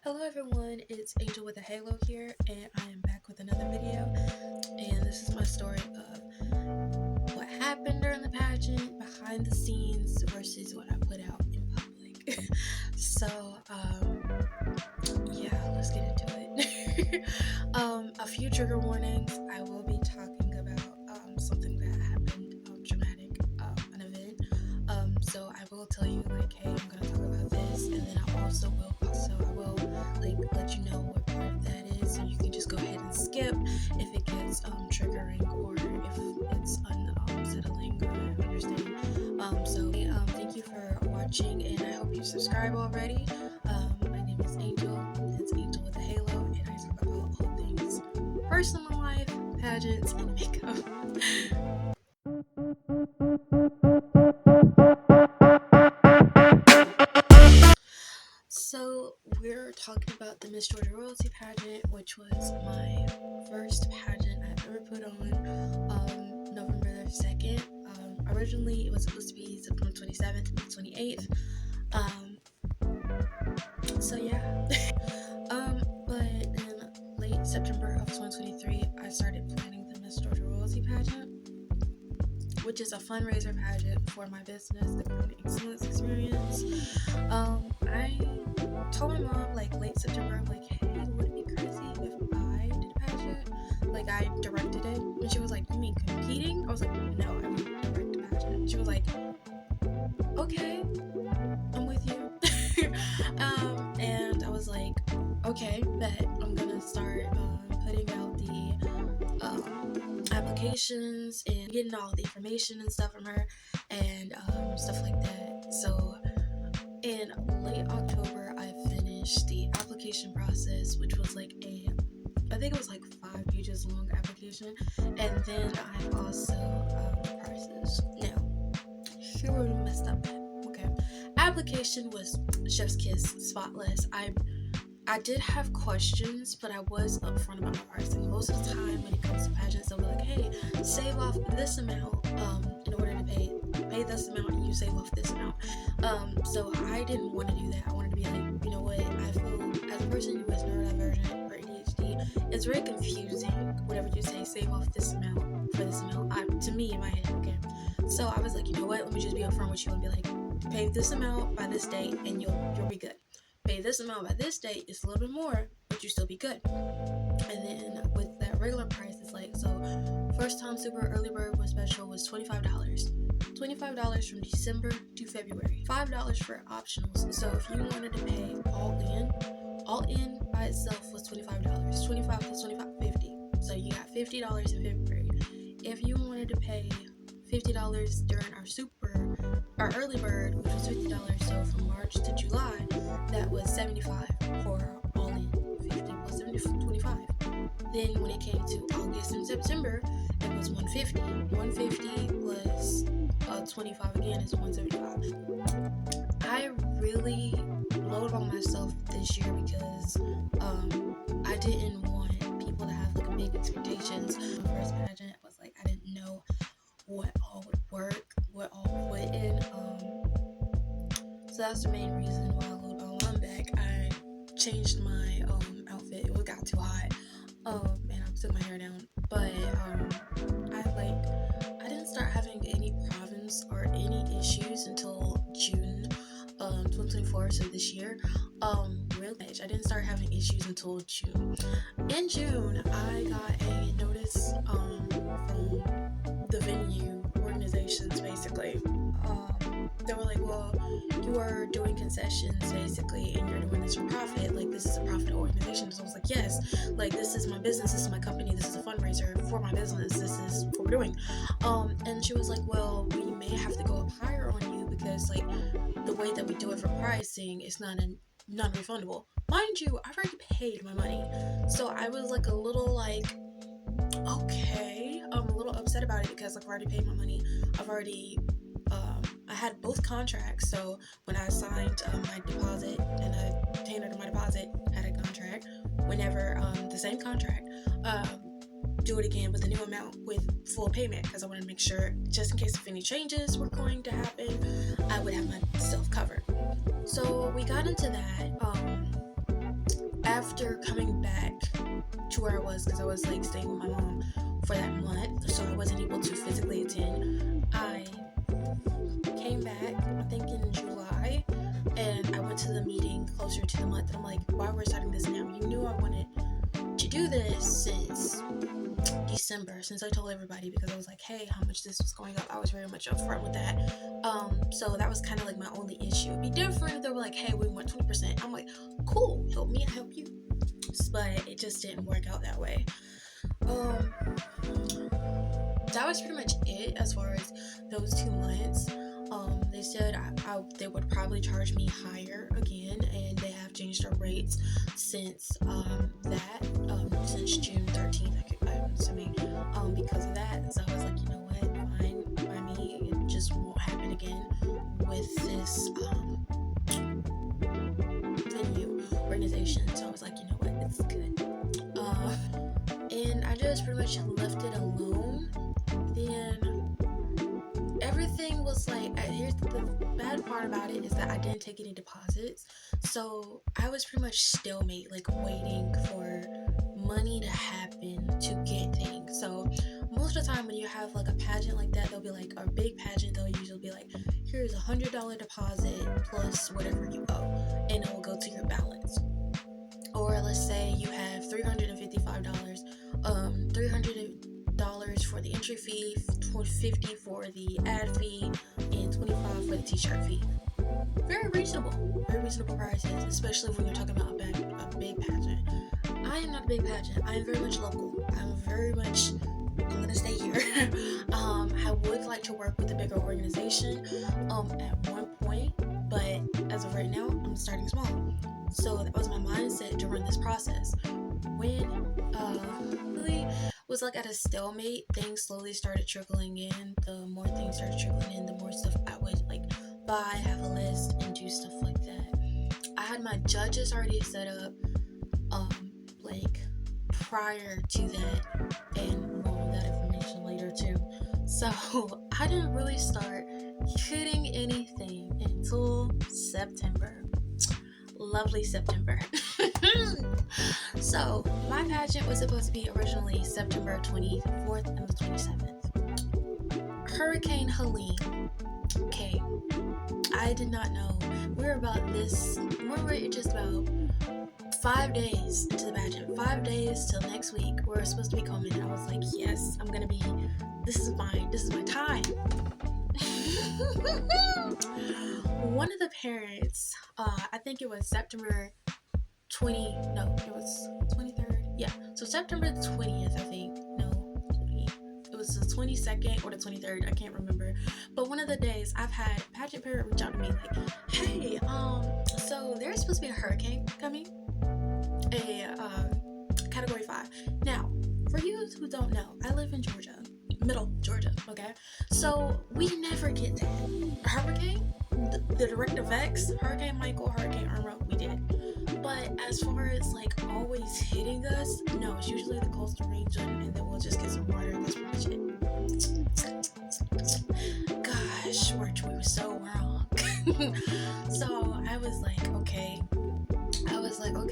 Hello everyone, it's Angel with a Halo here, and I am back with another video. And this is my story of what happened during the pageant, behind the scenes, versus what I put out in public. Yeah, let's get into it. A few trigger warnings. I will be talking about something that happened, dramatic, an event. So I will tell you hey, I'm gonna talk about this, and then I will let you know what part that is, so you can just go ahead and skip if it gets triggering or if it's unsettling. I understand. Thank you for watching, and I hope you subscribe already. My name is Angel. It's Angel with a Halo, and I talk about all things personal life, pageants, and makeup. So we're talking about the Miss Georgia Royalty pageant, which was my first pageant I've ever put on, November 2nd. Originally it was supposed to be September 27th and 28th. But in late September of 2023, I started planning the Miss Georgia Royalty pageant, which is a fundraiser pageant for my business, the Community Excellence Experience. I told my mom late September, hey, would it be crazy if I did a pageant? I directed it, and she was like, you mean competing? I was like, no, I mean direct a pageant. She was like, okay, I'm with you. And I was like, okay, bet. I'm gonna start putting out the applications and getting all the information and stuff from her and stuff like that. So in late October, I finished the application process, which was I think it was 5 pages long application, and then I also prices. Now, here we messed up. Okay, application was chef's kiss, spotless. I did have questions, but I was upfront about my pricing. Most of the time when it comes to pageants, they'll be like, hey, save off this amount in order to pay this amount, and you save off this amount. So I didn't want to do that. I wanted to be you know what, I feel as a person who is neurodivergent or ADHD, it's very confusing whenever you say save off this amount for this amount. To me, in my head, okay. So I was like, you know what, let me just be upfront with you and be pay this amount by this date and you'll be good. Pay this amount by this date, it's a little bit more, but you still be good. And then with that regular price, it's so first time super early bird was special was $25. $25 from December to February. $5 for optionals. So if you wanted to pay all in by itself was $25. 25 plus 25, 50. So you got $50 in February. If you wanted to pay $50 during our early bird, which was $50, so from March to July, that was $75 for all in. 50 plus 70, 25. Then when it came to August and September, it was $150. $150 plus 25 again is $175. I really loaded on myself this year because I didn't want people to have big expectations. My first pageant was I didn't know what all would work, what all would put in. So that's the main reason why I loaded my mom back. I changed my outfit. It got too hot, and I took my hair down. But I didn't start having any problems or any issues until June 2024, so this year. I didn't start having issues until June. In June, I got a notice from the venue organizations, basically. They were like, well, you are doing concessions, basically, and you're doing this for profit. This is a profit organization. So I was like, yes, this is my business, this is my company, this is a fundraiser for my business, this is what we're doing. And she was like, well, we may have to go up higher on you because, the way that we do it for pricing is non-refundable. Mind you, I've already paid my money. So I was a little okay. I'm a little upset about it because I've already paid my money. I had both contracts, so when I signed my deposit and I tendered my deposit, had a contract. Whenever the same contract, do it again with a new amount with full payment because I wanted to make sure, just in case if any changes were going to happen, I would have myself covered. So we got into that. after coming back to where I was, because I was like staying with my mom for that month, so I wasn't able to physically attend. I came back, I think in July, and I went to the meeting closer to the month. And I'm like, why we're starting this now? You knew I wanted to do this since December, since I told everybody, because I was like, hey, how much this was going up. I was very much upfront with that. So that was kind of like my only issue. It'd be different if they were like, hey, we want 20%. I'm like, cool, help me, I help you. But it just didn't work out that way. That was pretty much it as far as those 2 months. They said they would probably charge me higher again, and they have changed their rates since since June 13th, I'm assuming, because of that. So I was like, you know what, fine by me, it just won't happen again with this venue organization. So I was like, you know what, it's good. And I just pretty much left it alone. Then everything was like, here's the bad part about it is that I didn't take any deposits, so I was pretty much stalemate, like waiting for money to happen to get things. So most of the time when you have like a pageant like that, they'll be like, a big pageant, they'll usually be like, here's $100 deposit plus whatever you owe, and it will go to your balance. Or let's say you have $355, $300 for the entry fee, $50 for the ad fee, and $25 for the t-shirt fee. Very reasonable prices, especially when you're talking about a big pageant. I am not a big pageant. I am very much local. I'm gonna stay here. I would like to work with a bigger organization at one point, but as of right now, I'm starting small. So that was my mindset during this process. When really was like at a stalemate, things slowly started trickling in. The more things started trickling in, the more stuff I would like buy, have a list, and do stuff like that. I had my judges already set up like prior to that, and more of that information later too. So I didn't really start hitting anything until September. Lovely September. So my pageant was supposed to be originally September 24th and the 27th. Hurricane Helene came. I did not know. We were just about 5 days into the pageant. 5 days till next week. We're supposed to be coming. And I was like, yes, this is my time. One of the parents, I think it was September 23rd. Yeah, so September 20th, I think. It was the 22nd or the 23rd, I can't remember. But one of the days, I've had a pageant parent reach out to me like, hey, so there's supposed to be a hurricane coming, a category 5. Now, for you who don't know, I live in Georgia, middle Georgia, okay? So we never get that. A hurricane, the direct effects, Hurricane Michael, Hurricane Irma, we did. But as far as like always hitting us, no, it's usually the coastal region, and then we'll just get some water. That's pretty much it. Gosh, we were so wrong. So I was like, okay,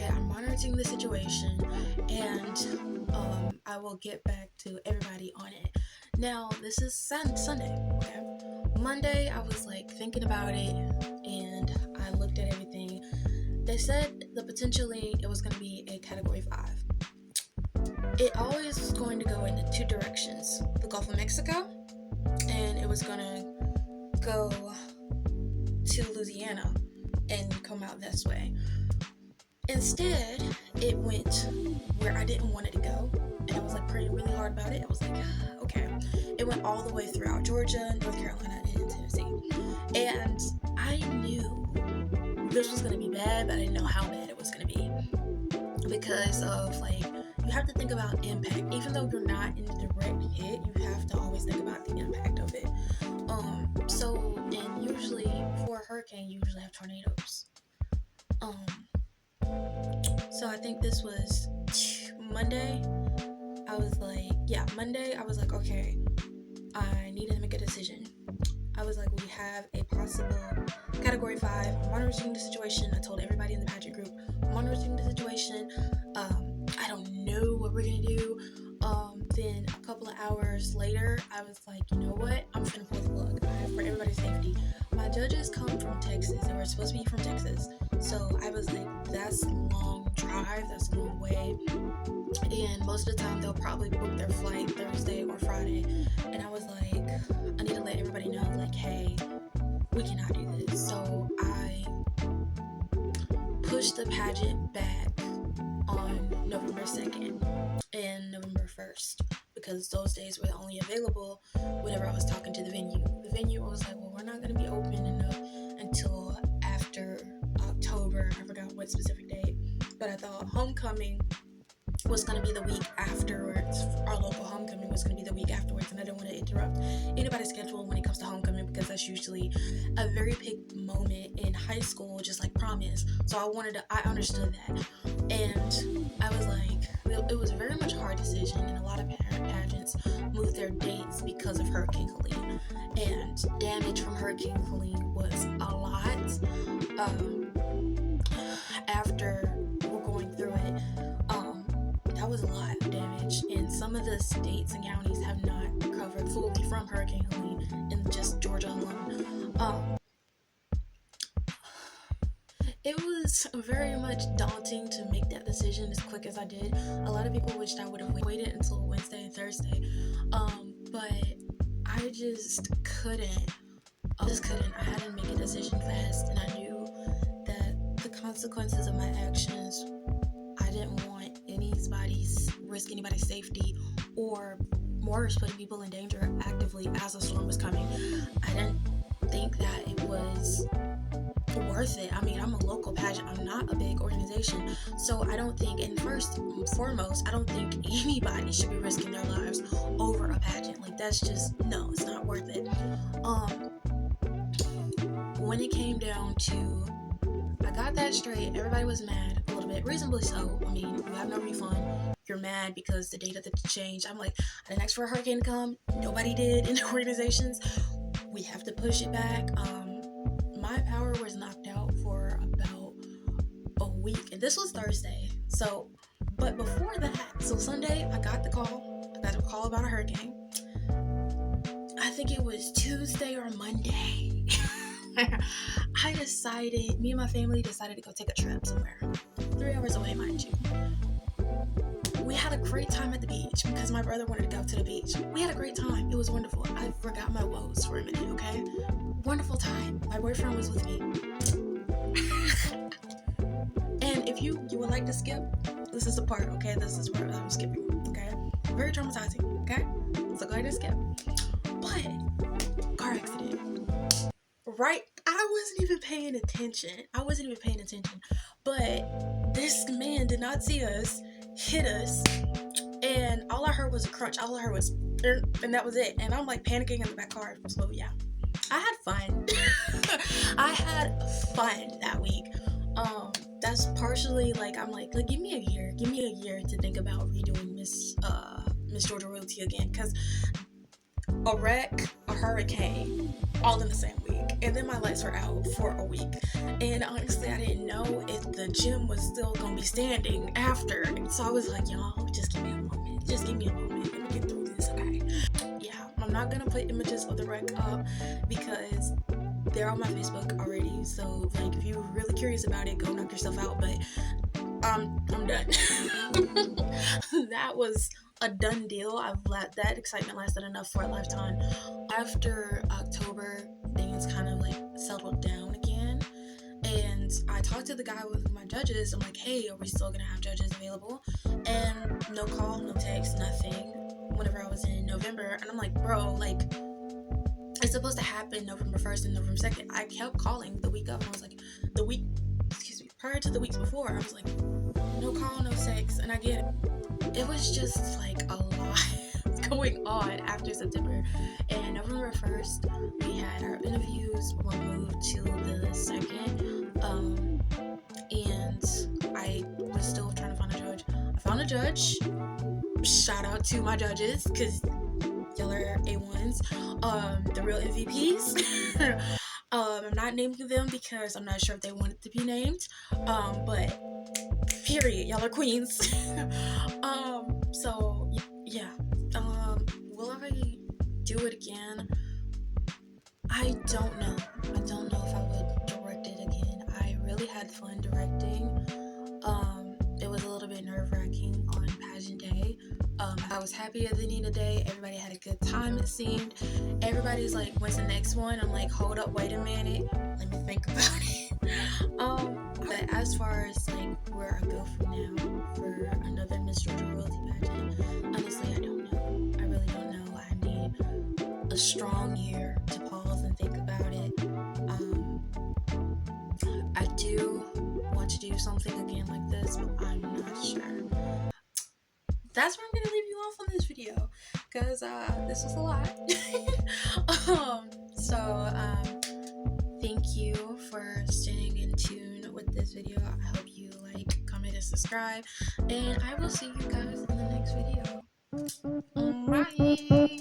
I'm monitoring the situation, and I will get back to everybody on it. Now, this is Sunday, okay? Monday, I was like thinking about it, and I looked at everything. They said that potentially it was going to be a category 5. It always was going to go in the 2 directions, the Gulf of Mexico, and it was going to go to Louisiana and come out this way. Instead, it went where I didn't want it to go, and I was like praying really hard about it. I was like, okay. It went all the way throughout Georgia, North Carolina, and Tennessee. And I knew this was going to be bad, but I didn't know how bad it was going to be. Because of, like, you have to think about impact. Even though you're not in the direct hit, you have to always think about the impact of it. And usually, for a hurricane, you usually have tornadoes. So I think this was Monday. Monday, I was like, okay, I need to make a decision. I was like, we have a possible category 5. I'm monitoring the situation. I told everybody in the pageant group, I'm monitoring the situation. situation. I don't know what we're gonna do. Then a couple of hours later, I was like, you know what? I'm gonna pull the plug for everybody's safety. My judges come from Texas. They were supposed to be from Texas. So I was like, that's a long drive, that's a long way. And most of the time, they'll probably book their flight Thursday or Friday. And I was like, I need to let everybody know, like, hey, we cannot do this. So I pushed the pageant back on November 2nd and November 1st because those days were only available whenever I was talking to the venue. The venue was like, well, we're not going to be open until after October. I forgot what specific date, but I thought homecoming was going to be the week afterwards. Our local homecoming was going to be the week afterwards, and I didn't want to interrupt anybody's schedule when it comes to homecoming because that's usually a very big moment in high school, just like prom is. So I understood that, and I was like, it was a very much hard decision, and a lot of pageants moved their dates because of Hurricane Helene, and damage from Hurricane Helene was a lot. After we're going through it, that was a lot of damage, and some of the states and counties have not recovered fully from Hurricane Helene in just Georgia alone. It was very much daunting to make that decision as quick as I did. A lot of people wished I would have waited until Wednesday and Thursday, but I just couldn't. I had to make a decision fast, and I knew that the consequences of my actions, I didn't want risk anybody's safety, or worse, putting people in danger actively as a storm was coming. I didn't think that it was worth it. I mean, I'm a local pageant. I'm not a big organization. So I don't think, and first and foremost, I don't think anybody should be risking their lives over a pageant. Like, that's just, no, it's not worth it. When it came down to, I got that straight, everybody was mad a little bit, reasonably so. I mean, you have no refund. You're mad because the date of the change. I'm like, I didn't ask for a hurricane to come. Nobody did in the organizations. We have to push it back. My power was knocked out for about a week, and this was Thursday. So, but before that, so Sunday, I got a call about a hurricane. I think it was Tuesday or Monday. Me and my family decided to go take a trip somewhere. 3 hours away, mind you. We had a great time at the beach because my brother wanted to go to the beach. We had a great time. It was wonderful. I forgot my woes for a minute, okay? Wonderful time. My boyfriend was with me. And if you would like to skip, this is the part, okay? This is where I'm skipping, okay? Very traumatizing, okay? So go ahead and skip. But, car accident. Right? I wasn't even paying attention. But this man did not see us, hit us, and all I heard was a crunch. All I heard was, and that was it. And I'm like panicking in the back car. So yeah, I had fun. I had fun that week. That's partially like, I'm like give me a year to think about redoing Miss Georgia Royalty again, because a wreck, a hurricane, all in the same week, and then my lights were out for a week, and honestly I didn't know if the gym was still gonna be standing after, and so I was like, y'all, just give me a moment, let me get through this, okay? Yeah, I'm not gonna put images of the wreck up because they're on my Facebook already, so like if you're really curious about it, go knock yourself out, but I'm done. That was a done deal. That excitement lasted enough for a lifetime. After October, things kind of like settled down again, and I talked to the guy with my judges. I'm like, hey, are we still gonna have judges available? And no call, no text, nothing. Whenever I was in November, and I'm like, bro, like, it's supposed to happen November 1st and November 2nd. I kept calling the week of, and I was like, prior to the weeks before, I was like, no call, no text, and I get it. It was just like a lot going on after September. And November 1st, we had our interviews. We moved to the 2nd, and I was still trying to find a judge. I found a judge. Shout out to my judges, because y'all are A1s, the real MVPs. I'm not naming them because I'm not sure if they wanted to be named, but Period. Y'all are queens. So yeah. Will I do it again? I don't know. I don't know if I would direct it again. I really had fun directing. It was a little bit nerve-wracking on pageant day. I was happy at the end of the day. Everybody had a good time, it seemed. Everybody's like, when's the next one? I'm like, hold up, wait a minute. Let me think about it. But as far as like where I go from now for another Miss Georgia Royalty pageant, honestly, I don't know. I really don't know. I need a strong year to pause and think about it. I do want to do something again like this, but I'm not sure. That's where I'm gonna leave you off on this video, because this was a lot. Thank you for staying in tune with this video. I hope you like, comment, and subscribe, and I will see you guys in the next video. Bye.